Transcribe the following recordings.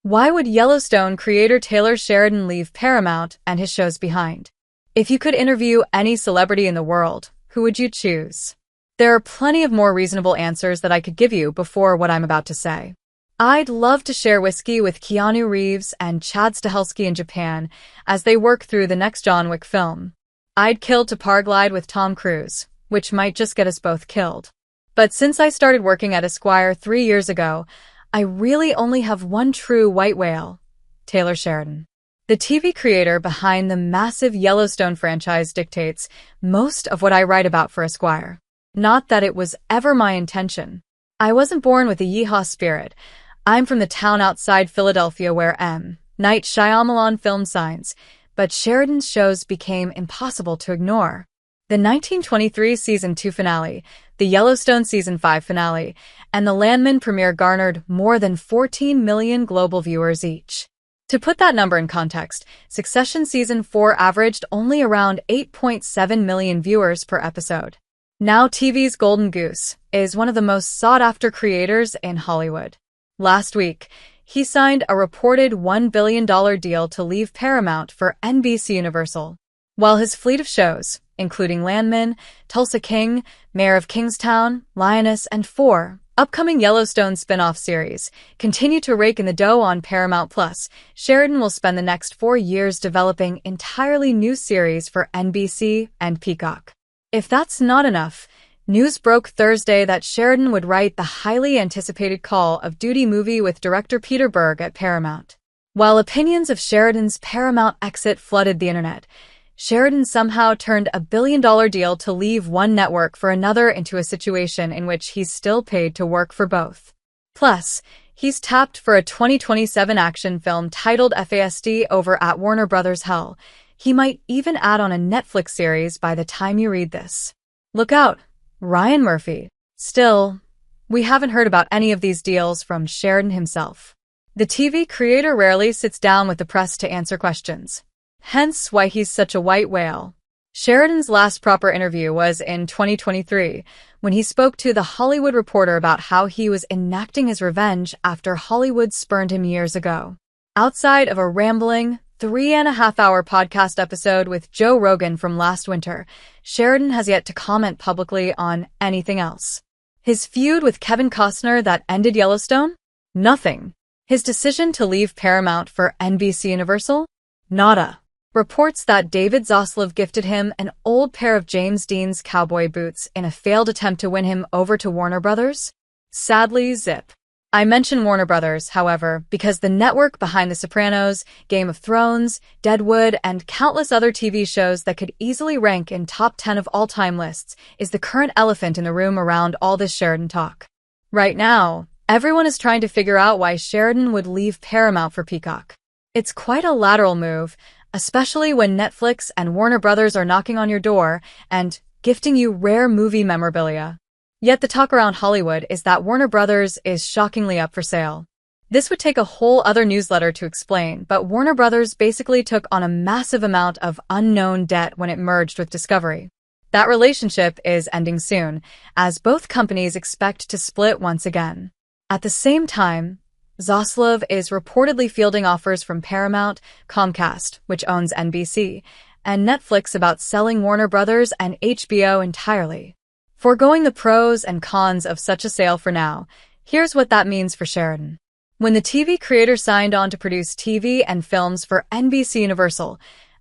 Why would Yellowstone creator Taylor Sheridan leave Paramount and his shows behind? If you could interview any celebrity in the world, who would you choose? There are plenty of more reasonable answers that I could give you before what I'm about to say. I'd love to share whiskey with Keanu Reeves and Chad Stahelski in Japan as they work through the next John Wick film. I'd kill to paraglide with Tom Cruise, which might just get us both killed. But since I started working at Esquire 3 years ago, I really only have one true white whale, Taylor Sheridan. The TV creator behind the massive Yellowstone franchise dictates most of what I write about for Esquire. Not that it was ever my intention. I wasn't born with a yeehaw spirit. I'm from the town outside Philadelphia where M. Night Shyamalan filmed signs, but Sheridan's shows became impossible to ignore. The 1923 Season 2 finale, the Yellowstone Season 5 finale, and the Landman premiere garnered more than 14 million global viewers each. To put that number in context, Succession Season 4 averaged only around 8.7 million viewers per episode. Now TV's Golden Goose is one of the most sought-after creators in Hollywood. Last week, he signed a reported $1 billion deal to leave Paramount for NBCUniversal. While his fleet of shows, including Landman, Tulsa King, Mayor of Kingstown, Lioness, and 4 upcoming Yellowstone spin-off series, continue to rake in the dough on Paramount+, Sheridan will spend the next 4 years developing entirely new series for NBC and Peacock. If that's not enough, news broke Thursday that Sheridan would write the highly anticipated Call of Duty movie with director Peter Berg at Paramount. While opinions of Sheridan's Paramount exit flooded the internet, Sheridan somehow turned a $1 billion deal to leave one network for another into a situation in which he's still paid to work for both. Plus, he's tapped for a 2027 action film titled FASD over at Warner Bros. Hell, he might even add on a Netflix series by the time you read this. Look out, Ryan Murphy. Still, we haven't heard about any of these deals from Sheridan himself. The TV creator rarely sits down with the press to answer questions. Hence why he's such a white whale. Sheridan's last proper interview was in 2023, when he spoke to The Hollywood Reporter about how he was enacting his revenge after Hollywood spurned him years ago. Outside of a rambling, 3.5-hour podcast episode with Joe Rogan from last winter, Sheridan has yet to comment publicly on anything else. His feud with Kevin Costner that ended Yellowstone? Nothing. His decision to leave Paramount for NBCUniversal? Nada. Reports that David Zaslav gifted him an old pair of James Dean's cowboy boots in a failed attempt to win him over to Warner Bros.? Sadly, zip. I mention Warner Bros., however, because the network behind The Sopranos, Game of Thrones, Deadwood, and countless other TV shows that could easily rank in top 10 of all-time lists is the current elephant in the room around all this Sheridan talk. Right now, everyone is trying to figure out why Sheridan would leave Paramount for Peacock. It's quite a lateral move, especially when Netflix and Warner Bros. Are knocking on your door and gifting you rare movie memorabilia. Yet the talk around Hollywood is that Warner Bros. Is shockingly up for sale. This would take a whole other newsletter to explain, but Warner Bros. Basically took on a massive amount of unknown debt when it merged with Discovery. That relationship is ending soon, as both companies expect to split once again. At the same time, Zaslav is reportedly fielding offers from Paramount, Comcast, which owns NBC, and Netflix about selling Warner Bros. And HBO entirely. Foregoing the pros and cons of such a sale for now, here's what that means for Sheridan. When the TV creator signed on to produce TV and films for NBCUniversal,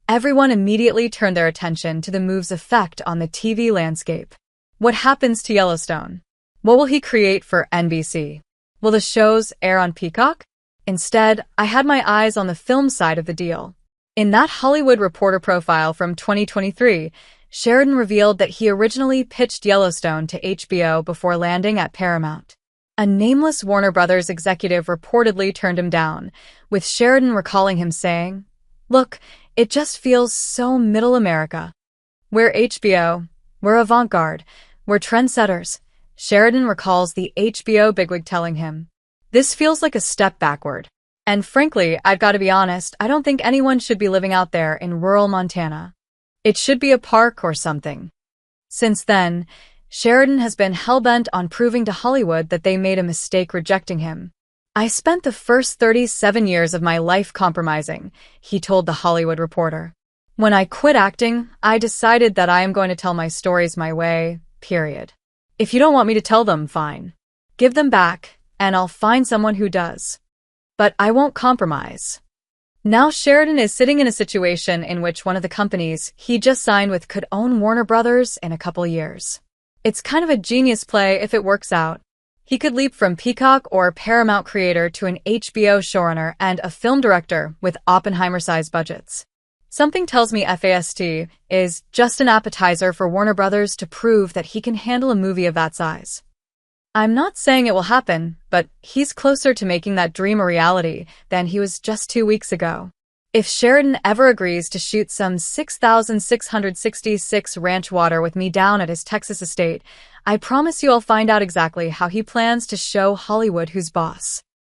everyone immediately turned their attention to the move's effect on the TV landscape. What happens to Yellowstone? What will he create for NBC? Will the shows air on Peacock? Instead, I had my eyes on the film side of the deal. In that Hollywood Reporter profile from 2023, Sheridan revealed that he originally pitched Yellowstone to HBO before landing at Paramount. A nameless Warner Bros. Executive reportedly turned him down, with Sheridan recalling him saying, "Look, it just feels so middle America. We're HBO, we're avant-garde, we're trendsetters." Sheridan recalls the HBO bigwig telling him, "This feels like a step backward. And frankly, I've got to be honest, I don't think anyone should be living out there in rural Montana. It should be a park or something." Since then, Sheridan has been hell-bent on proving to Hollywood that they made a mistake rejecting him. I spent the first 37 years of my life compromising, he told The Hollywood Reporter. When I quit acting, I decided that I am going to tell my stories my way, period. If you don't want me to tell them, fine. Give them back, and I'll find someone who does. But I won't compromise. Now Sheridan is sitting in a situation in which one of the companies he just signed with could own Warner Brothers in a couple years. It's kind of a genius play if it works out. He could leap from Peacock or Paramount creator to an HBO showrunner and a film director with Oppenheimer-sized budgets. Something tells me FAST is just an appetizer for Warner Brothers to prove that he can handle a movie of that size. I'm not saying it will happen, but he's closer to making that dream a reality than he was just 2 weeks ago. If Sheridan ever agrees to shoot some 6,666 ranch water with me down at his Texas estate, I promise you I'll find out exactly how he plans to show Hollywood who's boss.